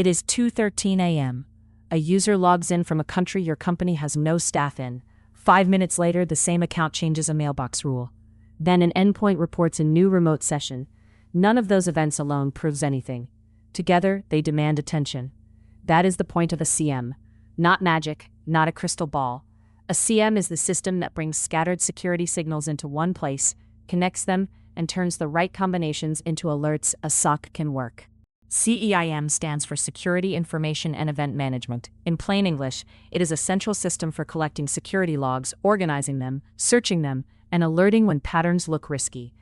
It is 2:13 a.m. A user logs in from a country your company has no staff in. 5 minutes later, the same account changes a mailbox rule. Then an endpoint reports a new remote session. None of those events alone proves anything. Together, they demand attention. That is the point of a SIEM. Not magic, not a crystal ball. A SIEM is the system that brings scattered security signals into one place, connects them, and turns the right combinations into alerts a SOC can work. SIEM stands for Security Information and Event Management. In plain English, it is a central system for collecting security logs, organizing them, searching them, and alerting when patterns look risky.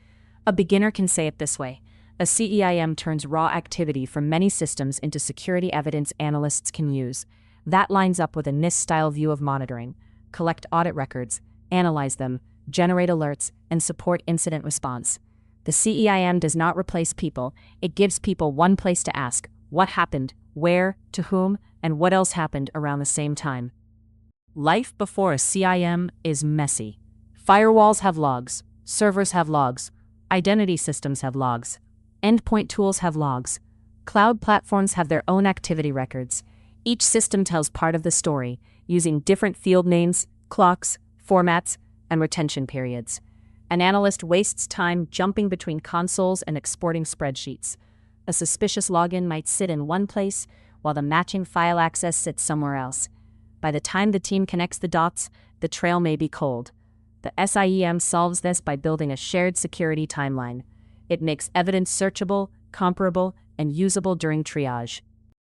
A beginner can say it this way: a SIEM turns raw activity from many systems into security evidence analysts can use. That lines up with a NIST-style view of monitoring: collect audit records, analyze them, generate alerts, and support incident response. The SIEM does not replace people, it gives people one place to ask what happened, where, to whom, and what else happened around the same time. Life before a SIEM is messy. Firewalls have logs, servers have logs, identity systems have logs, endpoint tools have logs, cloud platforms have their own activity records. Each system tells part of the story, using different field names, clocks, formats, and retention periods. An analyst wastes time jumping between consoles and exporting spreadsheets. A suspicious login might sit in one place, while the matching file access sits somewhere else. By the time the team connects the dots, the trail may be cold. The SIEM solves this by building a shared security timeline. It makes evidence searchable, comparable, and usable during triage.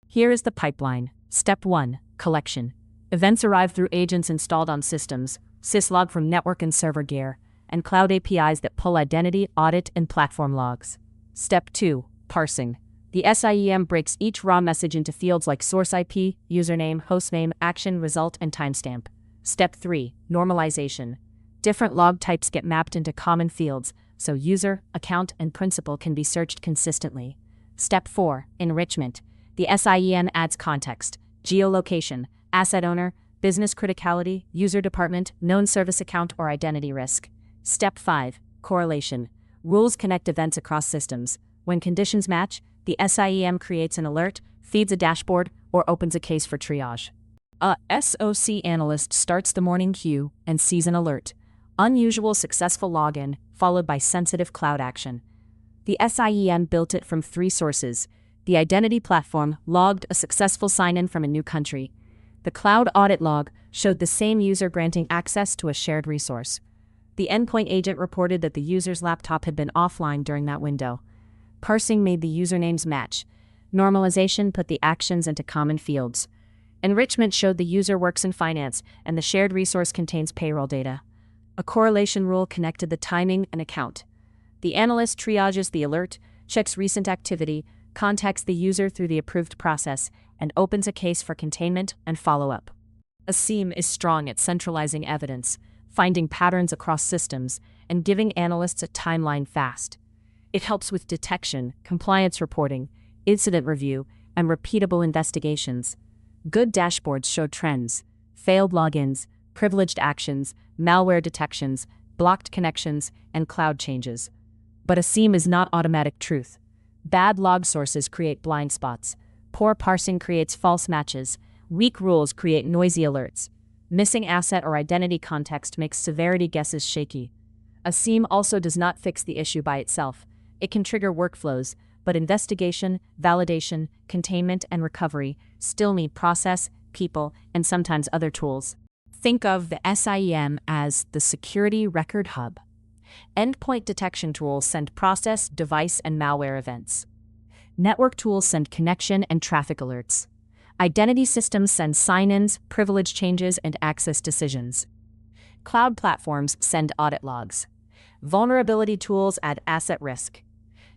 Here is the pipeline. Step 1. Collection. Events arrive through agents installed on systems, syslog from network and server gear, and cloud APIs that pull identity, audit, and platform logs. Step 2. Parsing. The SIEM breaks each raw message into fields like source IP, username, hostname, action, result, and timestamp. Step 3. Normalization. Different log types get mapped into common fields, so user, account, and principal can be searched consistently. Step 4. Enrichment. The SIEM adds context: geolocation, asset owner, business criticality, user department, known service account, or identity risk. Step 5. Correlation. Rules connect events across systems. When conditions match, the SIEM creates an alert, feeds a dashboard, or opens a case for triage. A SOC analyst starts the morning queue and sees an alert: unusual successful login, followed by sensitive cloud action. The SIEM built it from 3 sources. The identity platform logged a successful sign-in from a new country. The cloud audit log showed the same user granting access to a shared resource. The endpoint agent reported that the user's laptop had been offline during that window. Parsing made the usernames match. Normalization put the actions into common fields. Enrichment showed the user works in finance, and the shared resource contains payroll data. A correlation rule connected the timing and account. The analyst triages the alert, checks recent activity, contacts the user through the approved process, and opens a case for containment and follow-up. A SIEM is strong at centralizing evidence, finding patterns across systems, and giving analysts a timeline fast. It helps with detection, compliance reporting, incident review, and repeatable investigations. Good dashboards show trends: failed logins, privileged actions, malware detections, blocked connections, and cloud changes. But a SIEM is not automatic truth. Bad log sources create blind spots. Poor parsing creates false matches. Weak rules create noisy alerts. Missing asset or identity context makes severity guesses shaky. A SIEM also does not fix the issue by itself. It can trigger workflows, but investigation, validation, containment, and recovery still need process, people, and sometimes other tools. Think of the SIEM as the security record hub. Endpoint detection tools send process, device, and malware events. Network tools send connection and traffic alerts. Identity systems send sign-ins, privilege changes, and access decisions. Cloud platforms send audit logs. Vulnerability tools add asset risk.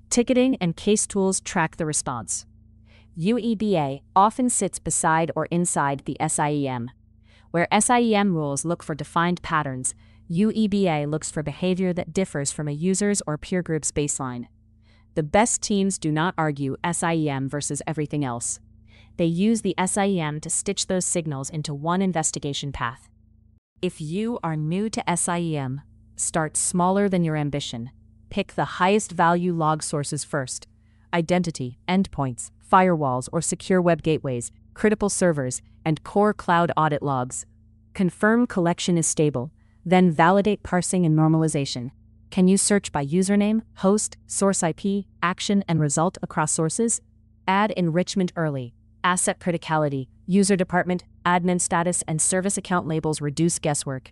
Ticketing and case tools track the response. UEBA often sits beside or inside the SIEM. Where SIEM rules look for defined patterns, UEBA looks for behavior that differs from a user's or peer group's baseline. The best teams do not argue SIEM versus everything else. They use the SIEM to stitch those signals into one investigation path. If you are new to SIEM, start smaller than your ambition. Pick the highest value log sources first: identity, endpoints, firewalls or secure web gateways, critical servers, and core cloud audit logs. Confirm collection is stable, then validate parsing and normalization. Can you search by username, host, source IP, action, and result across sources? Add enrichment early. Asset criticality, user department, admin status, and service account labels reduce guesswork.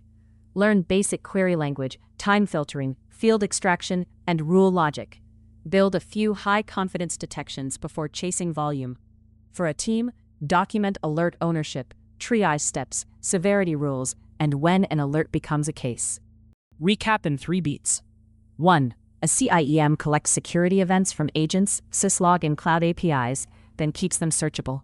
Learn basic query language, time filtering, field extraction, and rule logic. Build a few high-confidence detections before chasing volume. For a team, document alert ownership, triage steps, severity rules, and when an alert becomes a case. Recap in 3 beats. 1. A SIEM collects security events from agents, syslog, and cloud APIs, then keeps them searchable.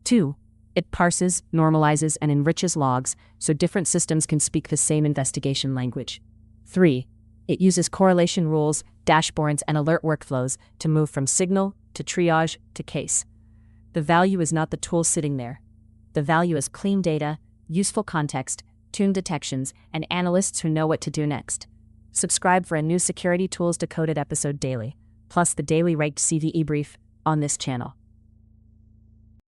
2. It parses, normalizes, and enriches logs so different systems can speak the same investigation language. 3. It uses correlation rules, dashboards, and alert workflows to move from signal to triage to case. The value is not the tool sitting there. The value is clean data, useful context, tuned detections, and analysts who know what to do next. Subscribe for a new Security Tools Decoded episode daily, plus the daily ranked CVE brief on this channel.